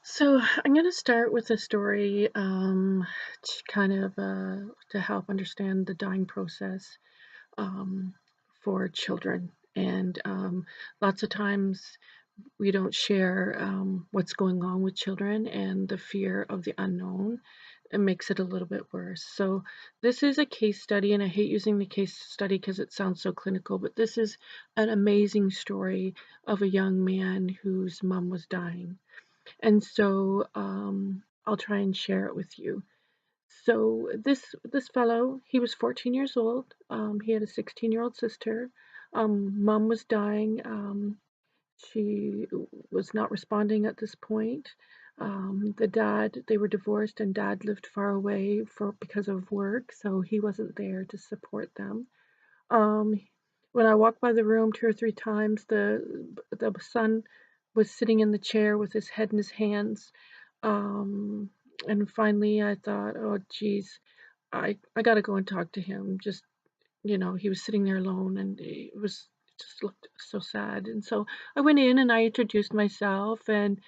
So I'm going to start with a story to help understand the dying process um, for children. And lots of times we don't share what's going on with children, and the fear of the unknown, it makes it a little bit worse. So this is a case study, and I hate using the case study because it sounds so clinical, but this is an amazing story of a young man whose mom was dying. And so I'll try and share it with you. So this fellow, he was 14 years old. He had a 16-year-old sister. Mom was dying. She was not responding at this point. The dad, they were divorced, and dad lived far away for because of work, so he wasn't there to support them. Um, when I walked by the room 2 or 3 times, the son was sitting in the chair with his head in his hands. Um, and finally I thought, "Oh, geez, I gotta go and talk to him." Just, he was sitting there alone, and it just looked so sad. And so I went in and I introduced myself, and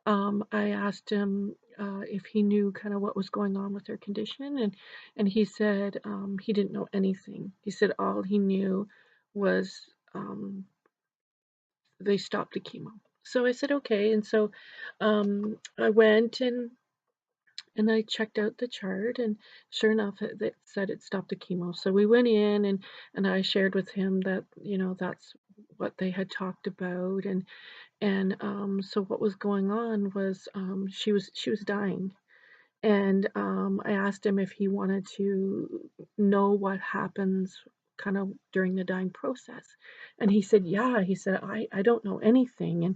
I asked him if he knew kind of what was going on with her condition, and he said he didn't know anything. He said all he knew was um, they stopped the chemo. So I said okay, and so I went and I checked out the chart, and sure enough, it said it stopped the chemo. So we went in, and I shared with him that that's what they had talked about. And so what was going on was, she was dying, and I asked him if he wanted to know what happens kind of during the dying process, and he said, "Yeah." He said, "I don't know anything."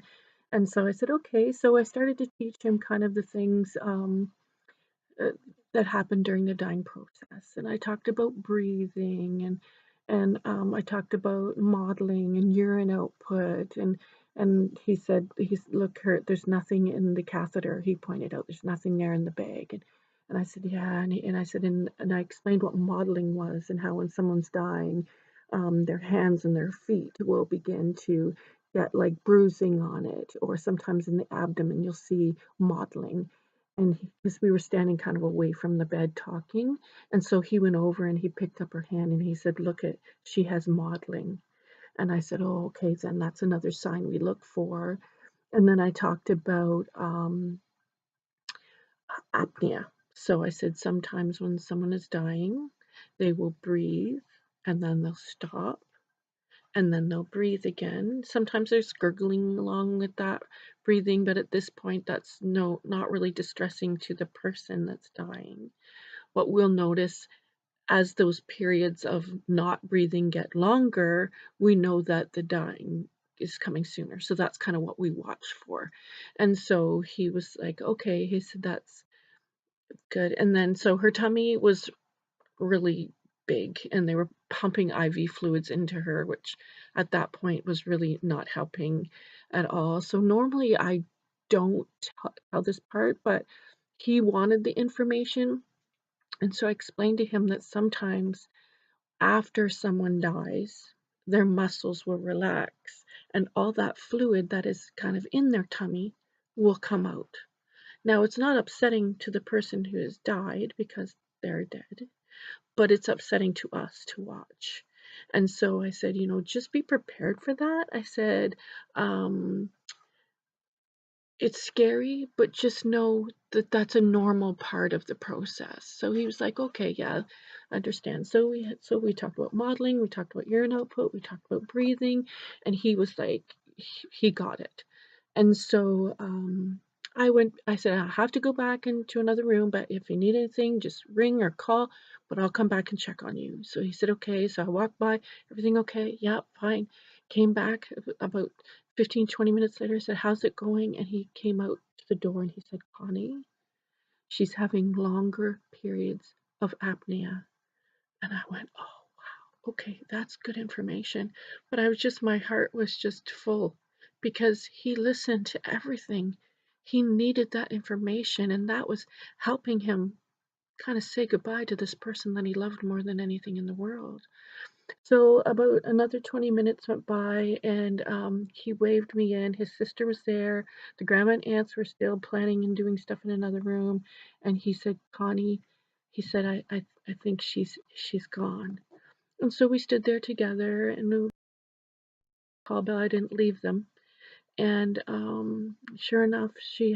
And so I said, "Okay." So I started to teach him kind of the things uh, that happened during the dying process, and I talked about breathing, and I talked about modeling and urine output, and he said, "Look, Kurt, there's nothing in the catheter." He pointed out, "There's nothing there in the bag." And I said, "Yeah." And I said, and I explained what modeling was, and how when someone's dying, their hands and their feet will begin to get like bruising on it, or sometimes in the abdomen you'll see modeling. And because we were standing kind of away from the bed talking, and so he went over and he picked up her hand and he said, "Look at, she has modeling." And I said, "Oh, okay, then that's another sign we look for." And then I talked about apnea. So I said, sometimes when someone is dying, they will breathe and then they'll stop and then they'll breathe again. Sometimes there's gurgling along with that breathing, but at this point, that's not really distressing to the person that's dying. What we'll notice as those periods of not breathing get longer, we know that the dying is coming sooner. So that's kind of what we watch for. And so he was like, "Okay." He said, "That's good." And then so her tummy was really big, and they were pumping IV fluids into her, which at that point was really not helping at all. So normally I don't tell this part, but he wanted the information. And so I explained to him that sometimes after someone dies, their muscles will relax, and all that fluid that is kind of in their tummy will come out. Now, it's not upsetting to the person who has died because they're dead, but it's upsetting to us to watch. And so I said, just be prepared for that. I said, um, it's scary, but just know that that's a normal part of the process. So he was like, "Okay, yeah, I understand." So we talked about modeling, we talked about urine output, we talked about breathing, and he was like, he got it. And so I said, "I have to go back into another room, but if you need anything, just ring or call, but I'll come back and check on you." So he said, "Okay." So I walked by, "Everything okay?" "Yeah, fine." Came back about 15, 20 minutes later. I said, "How's it going?" And he came out to the door and he said, "Connie, she's having longer periods of apnea." And I went, "Oh, wow. Okay, that's good information." But my heart was just full because he listened to everything. He needed that information, and that was helping him kind of say goodbye to this person that he loved more than anything in the world. So about another 20 minutes went by and he waved me in. His sister was there. The grandma and aunts were still planning and doing stuff in another room. And he said, Connie, he said, I think she's gone. And so we stood there together and we called Bella. I didn't leave them. And sure enough, she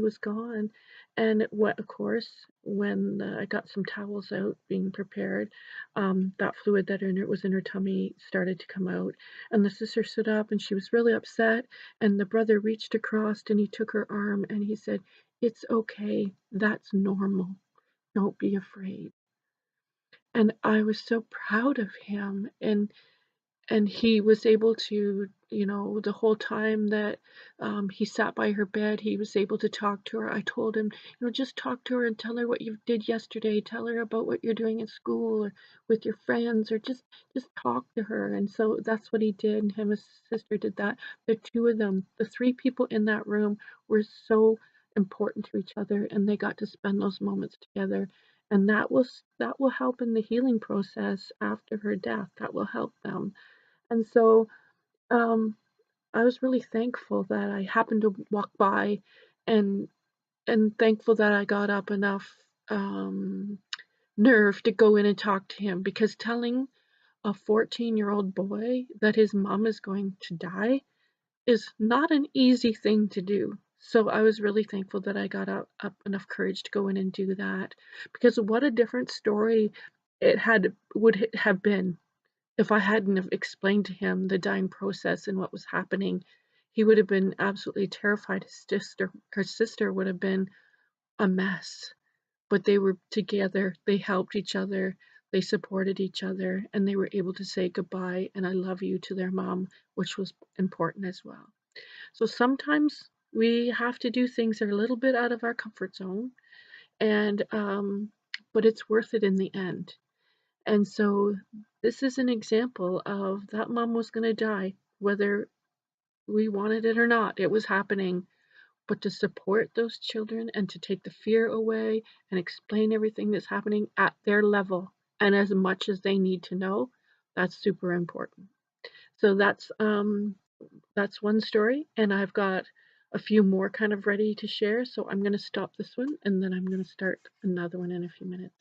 was gone. And what, of course, when I got some towels out, being prepared, that fluid that was in her tummy started to come out. And the sister stood up, and she was really upset. And the brother reached across, and he took her arm, and he said, "It's okay. That's normal. Don't be afraid." And I was so proud of him. And he was able to, the whole time that he sat by her bed, he was able to talk to her. I told him, just talk to her and tell her what you did yesterday. Tell her about what you're doing at school or with your friends, or just talk to her. And so that's what he did. And him and his sister did that. The two of them, the three people in that room, were so important to each other, and they got to spend those moments together. And that will help in the healing process after her death. That will help them. And so, um, I was really thankful that I happened to walk by, and thankful that I got up enough um, nerve to go in and talk to him, because telling a 14-year-old boy that his mom is going to die is not an easy thing to do. So I was really thankful that I got up enough courage to go in and do that, because what a different story would have been if I hadn't have explained to him the dying process and what was happening. He would have been absolutely terrified. Her sister would have been a mess. But they were together, they helped each other, they supported each other, and they were able to say goodbye and I love you to their mom, which was important as well. So sometimes we have to do things that are a little bit out of our comfort zone, and but it's worth it in the end. And so this is an example of that mom was going to die, whether we wanted it or not. It was happening. But to support those children and to take the fear away and explain everything that's happening at their level and as much as they need to know, that's super important. So that's one story, and I've got a few more kind of ready to share. So I'm going to stop this one, and then I'm going to start another one in a few minutes.